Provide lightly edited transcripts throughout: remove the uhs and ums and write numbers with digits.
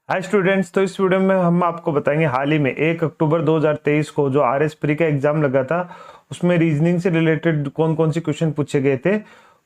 Hi students, तो इस video में हम आपको बताएंगे हाल ही में 1 अक्टूबर 2023 को जो आरएस प्री का एग्जाम लगा था उसमें रीजनिंग से रिलेटेड कौन कौन से क्वेश्चन पूछे गए थे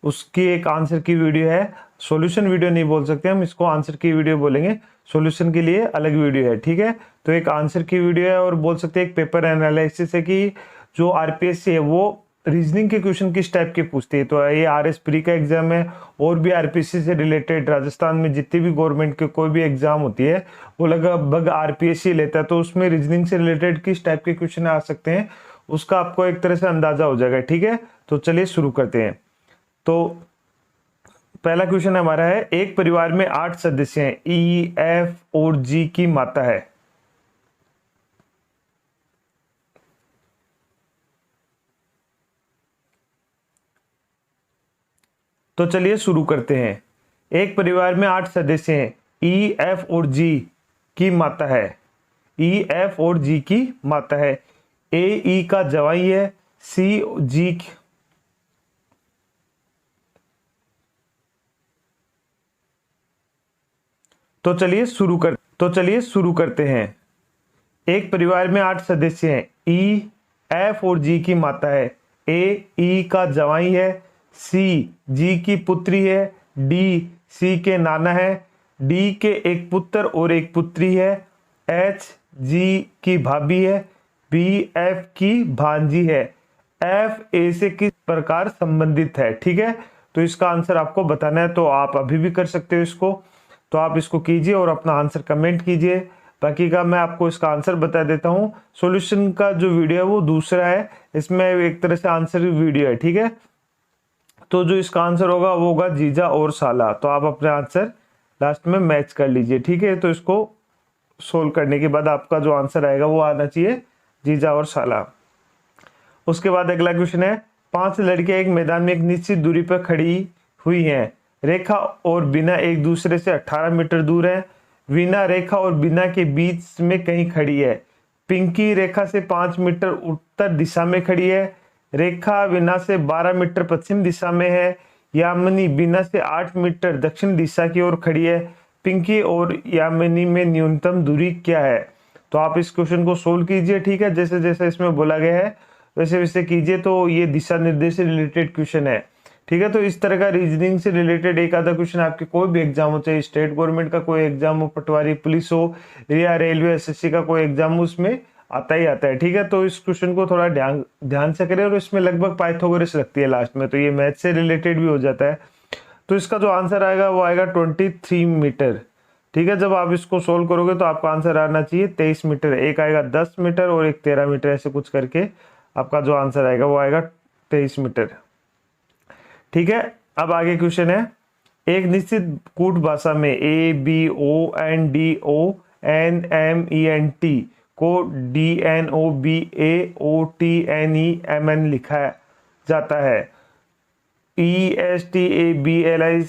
उसकी एक आंसर की वीडियो है। सॉल्यूशन वीडियो नहीं बोल सकते हम इसको, आंसर की वीडियो बोलेंगे। सॉल्यूशन के लिए अलग वीडियो है, ठीक है। तो एक आंसर की वीडियो है और बोल सकते हैं एक पेपर एनालिसिस है कि जो आरपीएससी है वो रीजनिंग के क्वेश्चन किस टाइप के पूछती है। तो ये आरएस प्री का एग्जाम है और भी आरपीएससी से रिलेटेड राजस्थान में जितनी भी गवर्नमेंट के कोई भी एग्जाम होती है वो लगभग आरपीएससी लेता है। तो उसमें रीजनिंग से रिलेटेड किस टाइप के क्वेश्चन आ सकते हैं उसका आपको एक तरह से अंदाजा हो जाएगा, ठीक है। तो चलिए शुरू करते हैं। तो पहला क्वेश्चन हमारा है, एक परिवार में 8 सदस्य हैं, ई एफ और जी की माता है। तो चलिए शुरू करते हैं। एक परिवार में 8 सदस्य हैं, ई एफ और जी की माता है। ई एफ और जी की माता है। ए ई का जवाई है, सी जी तो चलिए शुरू करते हैं। एक परिवार में 8 सदस्य हैं, ई एफ और जी की माता है। ए ई का जवाई है, सी जी की पुत्री है, डी सी के नाना है, डी के एक पुत्र और एक पुत्री है, एच जी की भाभी है, बी एफ की भांजी है, एफ ए से किस प्रकार संबंधित है, ठीक है। तो इसका आंसर आपको बताना है, तो आप अभी भी कर सकते हो इसको। तो आप इसको कीजिए और अपना आंसर कमेंट कीजिए। बाकी का मैं आपको इसका आंसर बता देता हूँ। सॉल्यूशन का जो वीडियो है वो दूसरा है, इसमें एक तरह से आंसर वीडियो है, ठीक है। तो जो इसका आंसर होगा वो होगा जीजा और साला। तो आप अपने आंसर लास्ट में मैच कर लीजिए, ठीक है। तो इसको सोल्व करने के बाद आपका जो आंसर आएगा वो आना चाहिए जीजा और साला। उसके बाद अगला क्वेश्चन है, 5 लड़कियां एक मैदान में एक निश्चित दूरी पर खड़ी हुई हैं। रेखा और बिना एक दूसरे से 18 मीटर दूर है। वीना रेखा और बिना के बीच में कहीं खड़ी है। पिंकी रेखा से 5 मीटर उत्तर दिशा में खड़ी है। रेखा वीना से 12 मीटर पश्चिम दिशा में है। यामिनी बिना से 8 मीटर दक्षिण दिशा की ओर खड़ी है। पिंकी और यामिनी में न्यूनतम दूरी क्या है। तो आप इस क्वेश्चन को सोल्व कीजिए, ठीक है। जैसे जैसे इसमें बोला गया है वैसे वैसे कीजिए। तो ये दिशा निर्देश से रिलेटेड क्वेश्चन है, ठीक है। तो इस तरह का रीजनिंग से रिलेटेड एक आधा क्वेश्चन आपके कोई भी एग्जाम हो, चाहे स्टेट गवर्नमेंट का कोई एग्जाम हो, पटवारी पुलिस हो या रेलवे एसएससी का कोई एग्जाम हो, उसमें आता ही आता है, ठीक है। तो इस क्वेश्चन को थोड़ा ध्यान से करें। और इसमें लगभग पाइथागोरस लगती है लास्ट में, तो ये मैथ से रिलेटेड भी हो जाता है। तो इसका जो आंसर आएगा वो आएगा 23 मीटर, ठीक है। जब आप इसको सोल्व करोगे तो आपका आंसर आना चाहिए 23 मीटर। एक आएगा 10 मीटर और एक 13 मीटर, ऐसे कुछ करके आपका जो आंसर आएगा वो आएगा 23 मीटर, ठीक है। अब आगे क्वेश्चन है, एक निश्चित कूट भाषा में A B O N D O N M E N T को D N O B A O T N E M N लिखा जाता है। E S T A B L I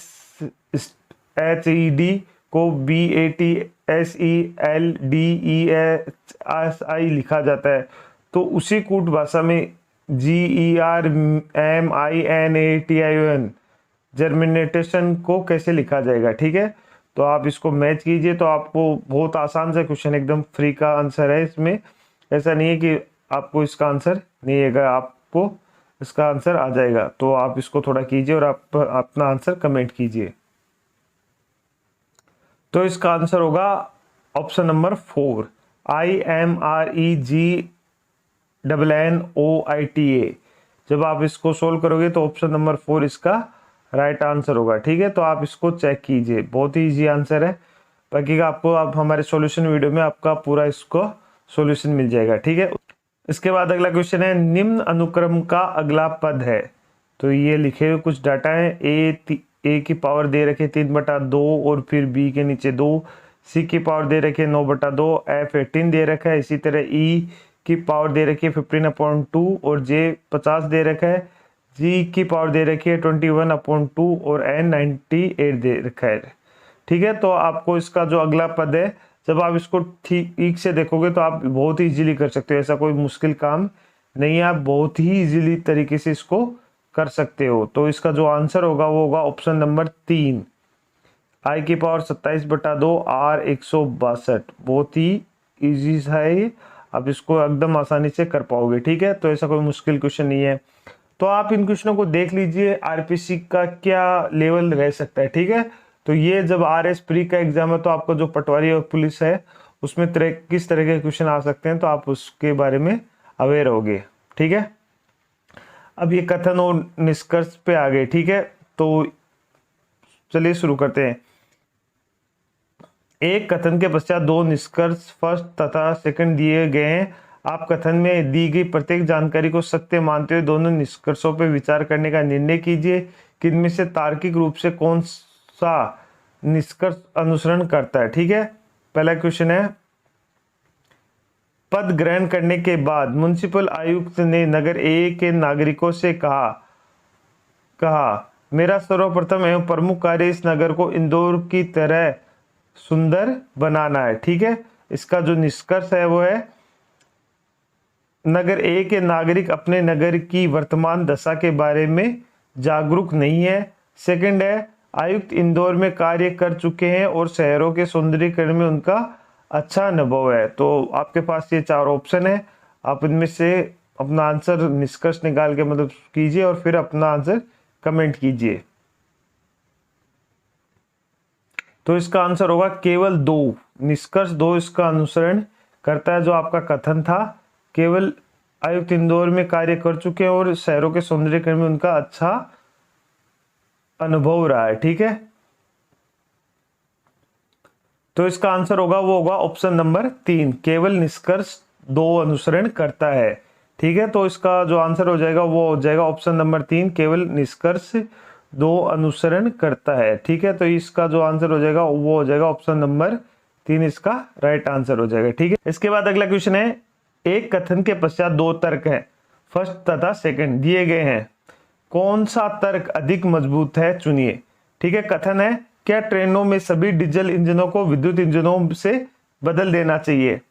H E D को B A T S E L D E H S I लिखा जाता है। तो उसी कूट भाषा में G E R M I N A T I O N जर्मिनेटेशन को कैसे लिखा जाएगा, ठीक है। तो आप इसको मैच कीजिए। तो आपको बहुत आसान सा क्वेश्चन, एकदम फ्री का आंसर है इसमें। ऐसा नहीं है कि आपको इसका आंसर नहीं आएगा, आपको इसका आंसर आ जाएगा। तो आप इसको थोड़ा कीजिए और आप अपना आंसर कमेंट कीजिए। तो इसका आंसर होगा ऑप्शन नंबर 4, IMREGNNOITA। जब आप इसको सोल्व करोगे तो ऑप्शन नंबर 4 इसका राइट आंसर होगा, ठीक है। तो आप इसको चेक कीजिए, बहुत ही इजी आंसर है। बाकी का आपको आप हमारे सॉल्यूशन वीडियो में आपका पूरा इसको सॉल्यूशन मिल जाएगा, ठीक है। इसके बाद अगला क्वेश्चन है, निम्न अनुक्रम का अगला पद है। तो ये लिखे हुए कुछ डाटा है। ए की पावर दे रखे 3/2 और फिर बी के नीचे 2, सी की पावर दे रखी है 9/2, एफ 18 दे रखा है। इसी तरह ई की पावर दे रखी है 15/2 और जे 50 दे रखा है। जी की पावर दे रखी है 21/2 और एन 98 दे रखा है, ठीक है। तो आपको इसका जो अगला पद है, जब आप इसको ठीक से देखोगे तो आप बहुत ही इजीली कर सकते हो। ऐसा कोई मुश्किल काम नहीं है, आप बहुत ही इजीली तरीके से इसको कर सकते हो। तो इसका जो आंसर होगा वो होगा ऑप्शन नंबर 3, आई की पावर 27/2 R 162। बहुत ही इजी सा है ये, आप इसको एकदम आसानी से कर पाओगे। ठीक है, तो ऐसा कोई मुश्किल क्वेश्चन नहीं है। तो आप इन क्वेश्चनों को देख लीजिए, आरपीसी का क्या लेवल रह सकता है। ठीक है, तो ये जब आरएस प्री का एग्जाम है तो आपको जो पटवारी और पुलिस है उसमें किस तरह के क्वेश्चन आ सकते हैं, तो आप उसके बारे में अवेयर होगे। ठीक है, अब ये कथन और निष्कर्ष पे आ गए। ठीक है, तो चलिए शुरू करते हैं। एक कथन के पश्चात दो निष्कर्ष फर्स्ट तथा सेकंड दिए गए हैं। आप कथन में दी गई प्रत्येक जानकारी को सत्य मानते हुए दोनों निष्कर्षों पर विचार करने का निर्णय कीजिए कि इनमें से तार्किक रूप से कौन सा निष्कर्ष अनुसरण करता है। ठीक है, पहला क्वेश्चन है, पद ग्रहण करने के बाद म्युनिसिपल आयुक्त ने नगर ए के नागरिकों से कहा मेरा सर्वप्रथम एवं प्रमुख कार्य इस नगर को इंदौर की तरह सुंदर बनाना है। ठीक है, इसका जो निष्कर्ष है वो है, नगर ए के नागरिक अपने नगर की वर्तमान दशा के बारे में जागरूक नहीं है। सेकंड है, आयुक्त इंदौर में कार्य कर चुके हैं और शहरों के सौंदर्यीकरण में उनका अच्छा अनुभव है। तो आपके पास ये चार ऑप्शन है, आप इनमें से अपना आंसर निष्कर्ष निकाल के मतलब कीजिए और फिर अपना आंसर कमेंट कीजिए। तो इसका आंसर होगा केवल दो, निष्कर्ष दो इसका अनुसरण करता है। जो आपका कथन था, केवल आयुक्त इंदौर में कार्य कर चुके हैं और शहरों के सौंदर्यीकरण में उनका अच्छा अनुभव रहा है। ठीक है, तो इसका आंसर होगा वो होगा ऑप्शन नंबर 3, केवल निष्कर्ष दो अनुसरण करता है। ठीक है, तो इसका जो आंसर हो जाएगा वो हो जाएगा ऑप्शन नंबर 3, केवल निष्कर्ष दो अनुसरण करता है। ठीक है, तो इसका जो आंसर हो जाएगा वो हो जाएगा ऑप्शन नंबर 3, इसका राइट आंसर हो जाएगा। ठीक है, इसके बाद अगला क्वेश्चन है, एक कथन के पश्चात दो तर्क हैं, फर्स्ट तथा सेकंड दिए गए हैं, कौन सा तर्क अधिक मजबूत है चुनिए। ठीक है, कथन है, क्या ट्रेनों में सभी डीजल इंजनों को विद्युत इंजनों से बदल देना चाहिए।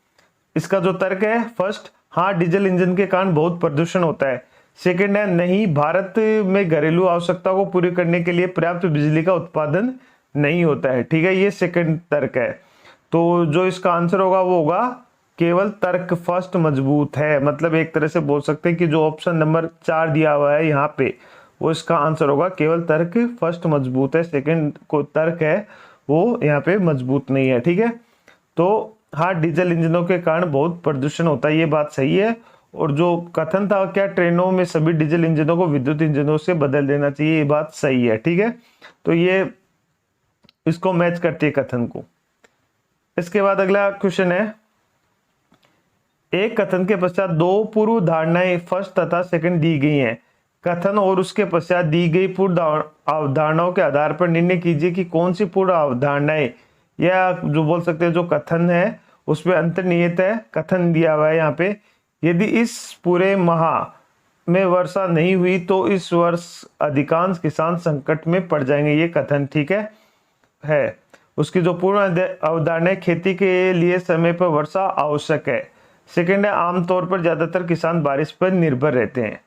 इसका जो तर्क है, फर्स्ट, हाँ डीजल इंजन के कारण बहुत प्रदूषण होता है। सेकंड है, नहीं भारत में घरेलू आवश्यकता को पूरी करने के लिए पर्याप्त बिजली का उत्पादन नहीं होता है। ठीक है, ये सेकंड तर्क है। तो जो इसका आंसर होगा वो होगा केवल तर्क फर्स्ट मजबूत है। मतलब एक तरह से बोल सकते हैं कि जो ऑप्शन नंबर 4 दिया हुआ है यहाँ पे, वो इसका आंसर होगा केवल तर्क फर्स्ट मजबूत है, सेकंड को तर्क है वो यहाँ पे मजबूत नहीं है। ठीक है, तो हाँ डीजल इंजनों के कारण बहुत प्रदूषण होता है, ये बात सही है। और जो कथन था, क्या ट्रेनों में सभी डीजल इंजनों को विद्युत इंजनों से बदल देना चाहिए, ये बात सही है। ठीक है, तो ये इसको मैच करती है कथन को। इसके बाद अगला क्वेश्चन है, एक कथन के पश्चात दो पूर्व धारणाएं फर्स्ट तथा सेकंड दी गई हैं। कथन और उसके पश्चात दी गई पूर्व अवधारणाओं के आधार पर निर्णय कीजिए कि कौन सी पूर्व अवधारणाएं, या जो बोल सकते हैं जो कथन है उसमें अंतर्निहित है। कथन दिया हुआ है यहाँ पे, यदि इस पूरे माह में वर्षा नहीं हुई तो इस वर्ष अधिकांश किसान संकट में पड़ जाएंगे, ये कथन। ठीक है। उसकी जो पूर्ण अवधारणा है, खेती के लिए समय पर वर्षा आवश्यक है। सेकंड है, आमतौर पर ज्यादातर किसान बारिश पर निर्भर रहते हैं।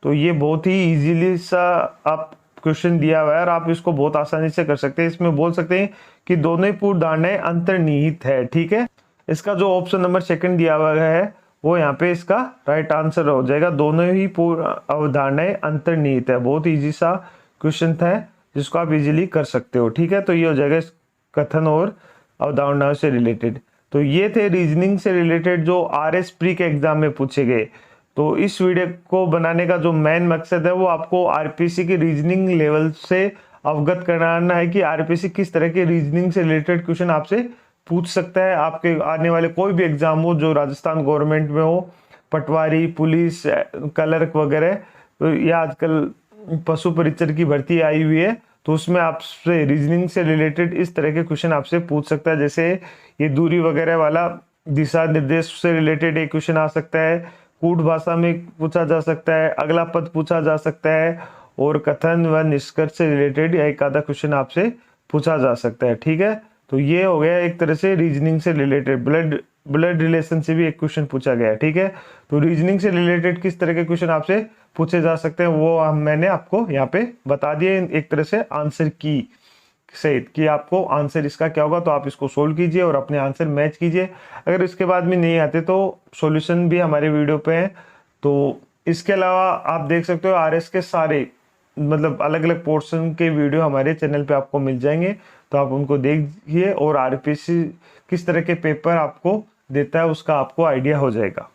तो ये बहुत ही इजीली सा आप क्वेश्चन दिया हुआ है और आप इसको बहुत आसानी से कर सकते हैं। इसमें बोल सकते हैं कि दोनों ही पूर्व धारणाएं अंतर्निहित है। ठीक है, इसका जो ऑप्शन नंबर सेकंड दिया हुआ है वो यहाँ पे इसका राइट आंसर हो जाएगा, दोनों ही पूर्व अवधारणाएं अंतर्निहित है। बहुत इजी सा क्वेश्चन था जिसको आप इजीली कर सकते हो। ठीक है, तो ये हो जाएगा कथन और अवधारणाओं से रिलेटेड। तो ये थे रीजनिंग से रिलेटेड जो आरएस प्री के एग्जाम में पूछे गए। तो इस वीडियो को बनाने का जो मेन मकसद है वो आपको आरपीसी के रीजनिंग लेवल से अवगत कराना है कि आरपीसी किस तरह के रीजनिंग से रिलेटेड क्वेश्चन आपसे पूछ सकता है। आपके आने वाले कोई भी एग्जाम हो, जो राजस्थान गवर्नमेंट में हो, पटवारी, पुलिस, क्लर्क वगैरह, तो या आजकल पशु परिचर की भर्ती आई हुई है, तो उसमें आपसे रीजनिंग से रिलेटेड इस तरह के क्वेश्चन आपसे पूछ सकता है। जैसे ये दूरी वगैरह वाला दिशा निर्देश से रिलेटेड एक क्वेश्चन आ सकता है, कूट भाषा में पूछा जा सकता है, अगला पद पूछा जा सकता है, और कथन व निष्कर्ष से रिलेटेड एक आधा क्वेश्चन आपसे पूछा जा सकता है। ठीक है, तो ये हो गया एक तरह से रीजनिंग से रिलेटेड। ब्लड रिलेशन से भी एक क्वेश्चन पूछा गया है। ठीक है, तो रीजनिंग से रिलेटेड किस तरह के क्वेश्चन आपसे पूछे जा सकते हैं वो मैंने आपको यहाँ पे बता दिए, एक तरह से आंसर की। सहित कि आपको आंसर इसका क्या होगा, तो आप इसको सोल्व कीजिए और अपने आंसर मैच कीजिए। अगर इसके बाद भी नहीं आते तो सॉल्यूशन भी हमारे वीडियो पे है। तो इसके अलावा आप देख सकते हो आरएस के सारे मतलब अलग अलग पोर्शन के वीडियो हमारे चैनल पे आपको मिल जाएंगे, तो आप उनको देखिए और आरपीएससी किस तरह के पेपर आपको देता है उसका आपको आइडिया हो जाएगा।